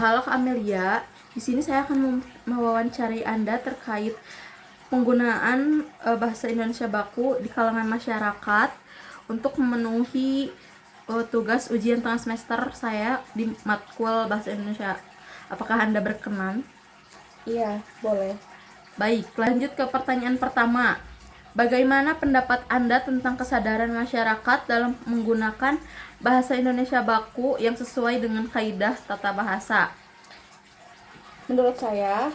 Halo Kak Amelia, di sini saya akan mewawancari Anda terkait penggunaan bahasa Indonesia baku di kalangan masyarakat untuk memenuhi tugas ujian tengah semester saya di matkul bahasa Indonesia. Apakah Anda berkenan? Iya, boleh. Baik, lanjut ke pertanyaan pertama. Bagaimana pendapat Anda tentang kesadaran masyarakat dalam menggunakan bahasa Indonesia baku yang sesuai dengan kaidah tata bahasa? Menurut saya,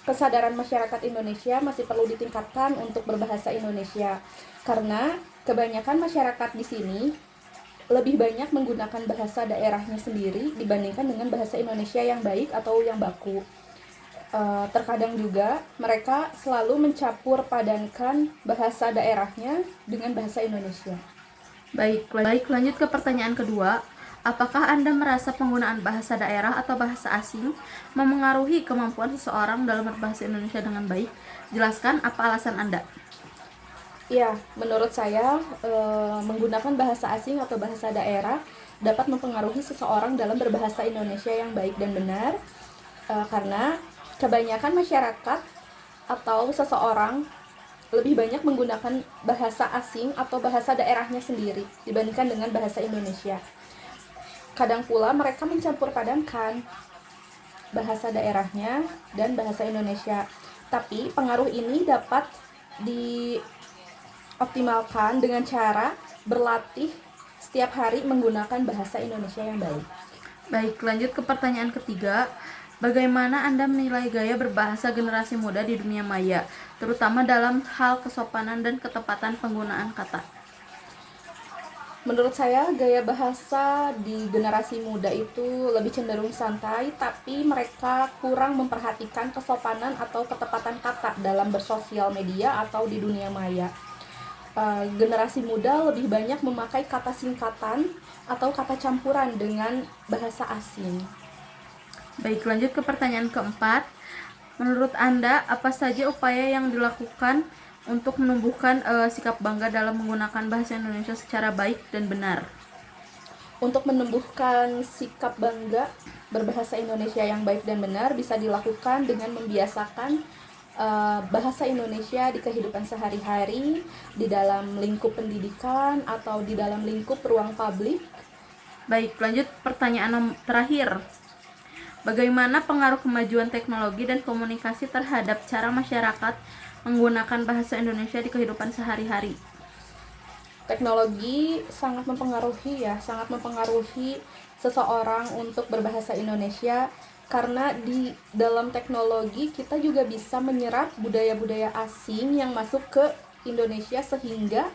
kesadaran masyarakat Indonesia masih perlu ditingkatkan untuk berbahasa Indonesia. Karena kebanyakan masyarakat di sini lebih banyak menggunakan bahasa daerahnya sendiri dibandingkan dengan bahasa Indonesia yang baik atau yang baku. Terkadang juga mereka selalu mencampur padankan bahasa daerahnya dengan bahasa Indonesia. Baik, lanjut ke pertanyaan kedua. Apakah Anda merasa penggunaan bahasa daerah atau bahasa asing memengaruhi kemampuan seseorang dalam berbahasa Indonesia dengan baik? Jelaskan apa alasan Anda. Ya, menurut saya menggunakan bahasa asing atau bahasa daerah dapat mempengaruhi seseorang dalam berbahasa Indonesia yang baik dan benar, karena kebanyakan masyarakat atau seseorang lebih banyak menggunakan bahasa asing atau bahasa daerahnya sendiri dibandingkan dengan bahasa Indonesia. Kadang pula mereka mencampur padankan bahasa daerahnya dan bahasa Indonesia. Tapi pengaruh ini dapat dioptimalkan dengan cara berlatih setiap hari menggunakan bahasa Indonesia yang baik. Baik, lanjut ke pertanyaan ketiga. Bagaimana Anda menilai gaya berbahasa generasi muda di dunia maya, terutama dalam hal kesopanan dan ketepatan penggunaan kata? Menurut saya, gaya bahasa di generasi muda itu lebih cenderung santai, tapi mereka kurang memperhatikan kesopanan atau ketepatan kata dalam bersosial media atau di dunia maya. Generasi muda lebih banyak memakai kata singkatan atau kata campuran dengan bahasa asing. Baik, lanjut ke pertanyaan keempat. Menurut Anda, apa saja upaya yang dilakukan untuk menumbuhkan sikap bangga dalam menggunakan bahasa Indonesia secara baik dan benar? Untuk menumbuhkan sikap bangga berbahasa Indonesia yang baik dan benar bisa dilakukan dengan membiasakan bahasa Indonesia di kehidupan sehari-hari, di dalam lingkup pendidikan atau di dalam lingkup ruang publik. Baik, lanjut pertanyaan terakhir. Bagaimana pengaruh kemajuan teknologi dan komunikasi terhadap cara masyarakat menggunakan bahasa Indonesia di kehidupan sehari-hari? Teknologi sangat mempengaruhi seseorang untuk berbahasa Indonesia, karena di dalam teknologi kita juga bisa menyerap budaya-budaya asing yang masuk ke Indonesia, sehingga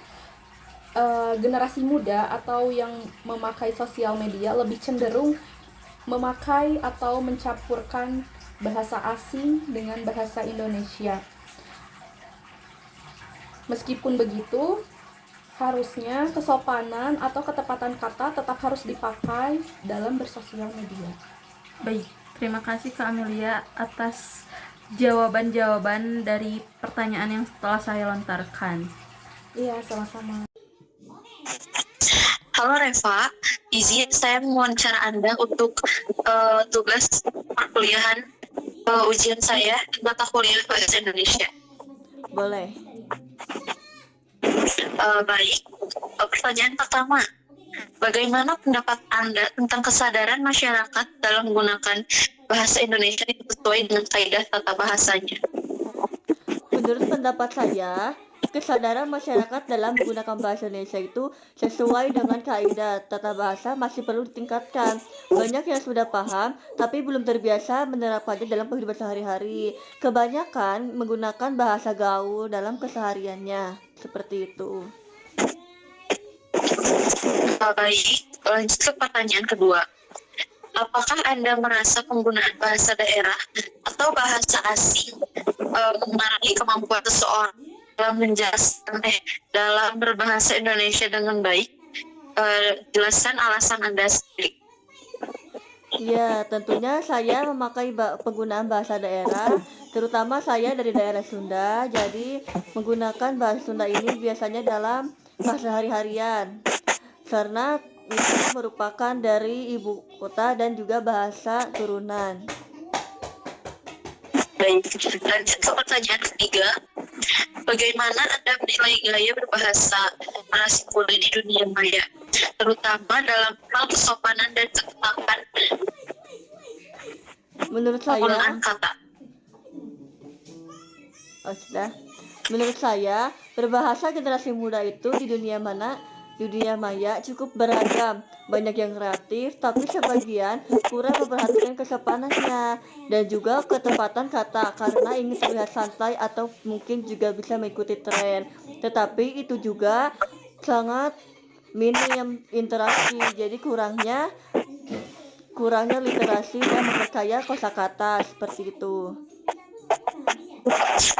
generasi muda atau yang memakai sosial media lebih cenderung memakai atau mencampurkan bahasa asing dengan bahasa Indonesia. Meskipun begitu, harusnya kesopanan atau ketepatan kata tetap harus dipakai dalam bersosial media. Baik, terima kasih Kak Amelia atas jawaban-jawaban dari pertanyaan yang telah saya lontarkan. Iya, sama-sama. Halo Reva, izin saya mewawancara Anda untuk tugas perkuliahan ujian saya mata kuliah bahasa Indonesia. Boleh. Baik, pertanyaan pertama, bagaimana pendapat Anda tentang kesadaran masyarakat dalam menggunakan bahasa Indonesia yang sesuai dengan kaidah tata bahasanya? Menurut pendapat saya, kesadaran masyarakat dalam menggunakan bahasa Indonesia itu sesuai dengan kaidah tata bahasa masih perlu ditingkatkan. Banyak yang sudah paham, tapi belum terbiasa menerapkannya dalam kehidupan sehari-hari. Kebanyakan menggunakan bahasa gaul dalam kesehariannya, seperti itu. Baik, lanjut ke pertanyaan kedua. Apakah Anda merasa penggunaan bahasa daerah atau bahasa asing mengenai kemampuan seseorang dalam menjelaskan dalam berbahasa Indonesia dengan baik? Jelaskan alasan Anda sendiri. Ya, tentunya saya memakai penggunaan bahasa daerah, terutama saya dari daerah Sunda, jadi menggunakan bahasa Sunda ini biasanya dalam bahasa hari-harian. Karena itu merupakan dari ibu kota dan juga bahasa turunan. Baik, lanjut ke pertanyaan ketiga. Bagaimana Anda menilai gaya berbahasa asing muda di dunia maya, terutama dalam hal kesopanan dan ketetapan Menurut saya, penggunaan kata? Menurut saya, berbahasa generasi muda itu di dunia maya cukup beragam. Banyak yang kreatif, tapi sebagian kurang memperhatikan kesopanannya dan juga ketepatan kata karena ingin terlihat santai atau mungkin juga bisa mengikuti tren. Tetapi itu juga sangat minim interaksi, jadi kurangnya literasi dan memperkaya kosakata seperti itu.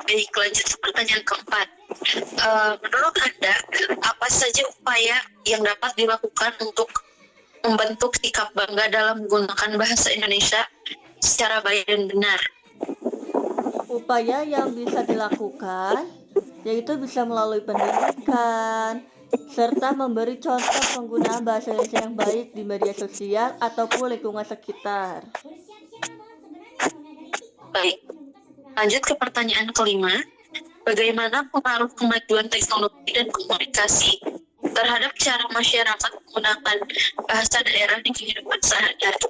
Baik, lanjut ke pertanyaan keempat. Menurut Anda, apa saja upaya yang dapat dilakukan untuk membentuk sikap bangga dalam menggunakan bahasa Indonesia secara baik dan benar? Upaya yang bisa dilakukan yaitu bisa melalui pendidikan serta memberi contoh penggunaan bahasa Indonesia yang baik di media sosial ataupun lingkungan sekitar. Baik, lanjut ke pertanyaan kelima. Bagaimana pengaruh kemajuan teknologi dan komunikasi terhadap cara masyarakat menggunakan bahasa daerah di kehidupan sehari-hari?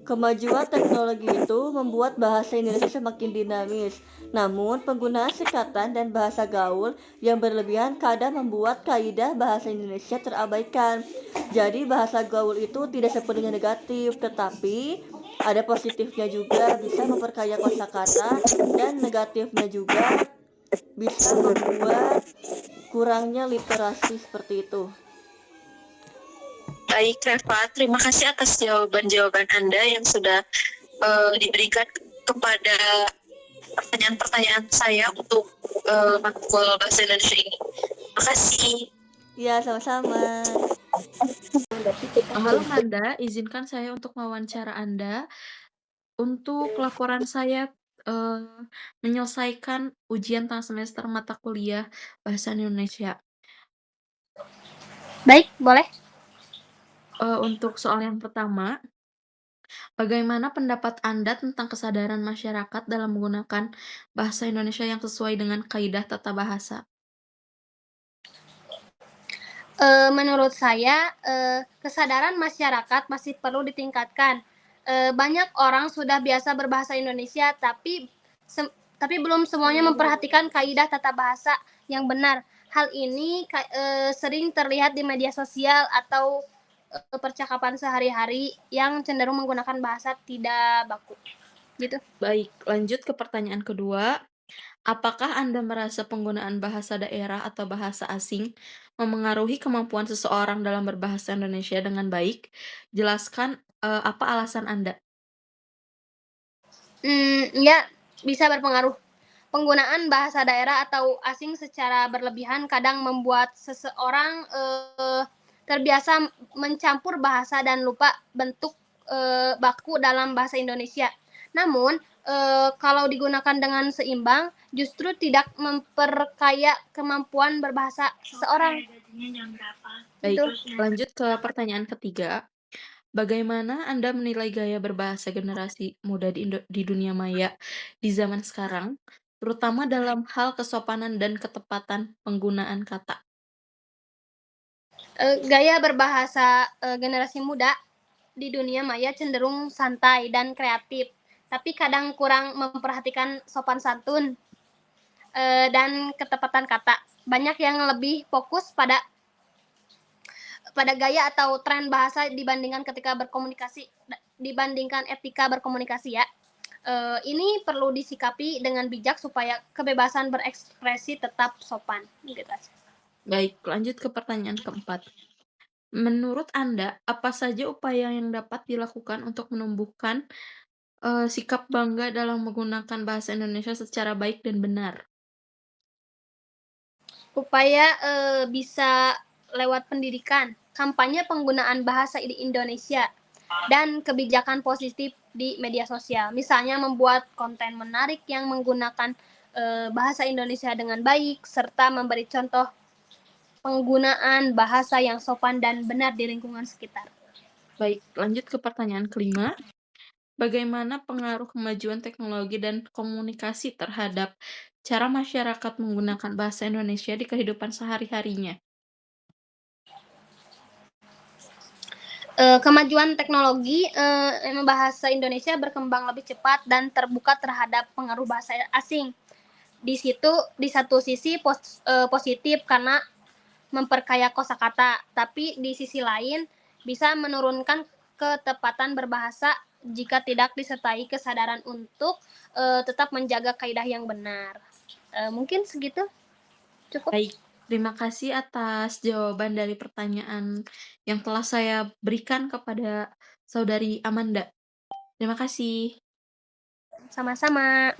Kemajuan teknologi itu membuat bahasa Indonesia semakin dinamis. Namun, penggunaan singkatan dan bahasa gaul yang berlebihan kadang membuat kaidah bahasa Indonesia terabaikan. Jadi, bahasa gaul itu tidak sepenuhnya negatif, tetapi ada positifnya juga, bisa memperkaya kosakata, dan negatifnya juga bisa membuat kurangnya literasi seperti itu. Baik, Reva, terima kasih atas jawaban-jawaban Anda yang sudah diberikan kepada pertanyaan-pertanyaan saya untuk matkul bahasa Indonesia ini. Terima kasih. Ya, sama-sama. Halo Manda, izinkan saya untuk mewawancara Anda. Untuk laporan saya menyelesaikan ujian tengah semester mata kuliah Bahasa Indonesia. Baik, boleh. Untuk soal yang pertama, bagaimana pendapat Anda tentang kesadaran masyarakat dalam menggunakan bahasa Indonesia yang sesuai dengan kaidah tata bahasa? Menurut saya, kesadaran masyarakat masih perlu ditingkatkan. Banyak orang sudah biasa berbahasa Indonesia, tapi belum semuanya memperhatikan kaidah tata bahasa yang benar. Hal ini sering terlihat di media sosial atau percakapan sehari-hari yang cenderung menggunakan bahasa tidak baku. Gitu. Baik, lanjut ke pertanyaan kedua. Apakah Anda merasa penggunaan bahasa daerah atau bahasa asing memengaruhi kemampuan seseorang dalam berbahasa Indonesia dengan baik? Jelaskan apa alasan Anda. Ya, bisa berpengaruh. Penggunaan bahasa daerah atau asing secara berlebihan kadang membuat seseorang terbiasa mencampur bahasa dan lupa bentuk baku dalam bahasa Indonesia. Namun, kalau digunakan dengan seimbang, justru tidak memperkaya kemampuan berbahasa seseorang. Baik, Gitu. lanjut ke pertanyaan ketiga. Bagaimana Anda menilai gaya berbahasa generasi muda di dunia maya di zaman sekarang, terutama dalam hal kesopanan dan ketepatan penggunaan kata? Gaya berbahasa generasi muda di dunia maya cenderung santai dan kreatif, tapi kadang kurang memperhatikan sopan santun dan ketepatan kata. Banyak yang lebih fokus pada gaya atau tren bahasa dibandingkan etika berkomunikasi ya. Ini perlu disikapi dengan bijak supaya kebebasan berekspresi tetap sopan. Gitu. Baik, lanjut ke pertanyaan keempat. Menurut Anda, apa saja upaya yang dapat dilakukan untuk menumbuhkan sikap bangga dalam menggunakan bahasa Indonesia secara baik dan benar? Upaya bisa lewat pendidikan, kampanye penggunaan bahasa Indonesia, dan kebijakan positif di media sosial. Misalnya membuat konten menarik yang menggunakan bahasa Indonesia dengan baik, serta memberi contoh penggunaan bahasa yang sopan dan benar di lingkungan sekitar. Baik, lanjut ke pertanyaan kelima. Bagaimana pengaruh kemajuan teknologi dan komunikasi terhadap cara masyarakat menggunakan bahasa Indonesia di kehidupan sehari-harinya? Kemajuan teknologi bahasa Indonesia berkembang lebih cepat dan terbuka terhadap pengaruh bahasa asing. Di satu sisi positif karena memperkaya kosakata, tapi di sisi lain bisa menurunkan ketepatan berbahasa jika tidak disertai kesadaran untuk tetap menjaga kaidah yang benar. Mungkin segitu cukup. Baik, terima kasih atas jawaban dari pertanyaan yang telah saya berikan kepada Saudari Amanda. Terima kasih. Sama-sama.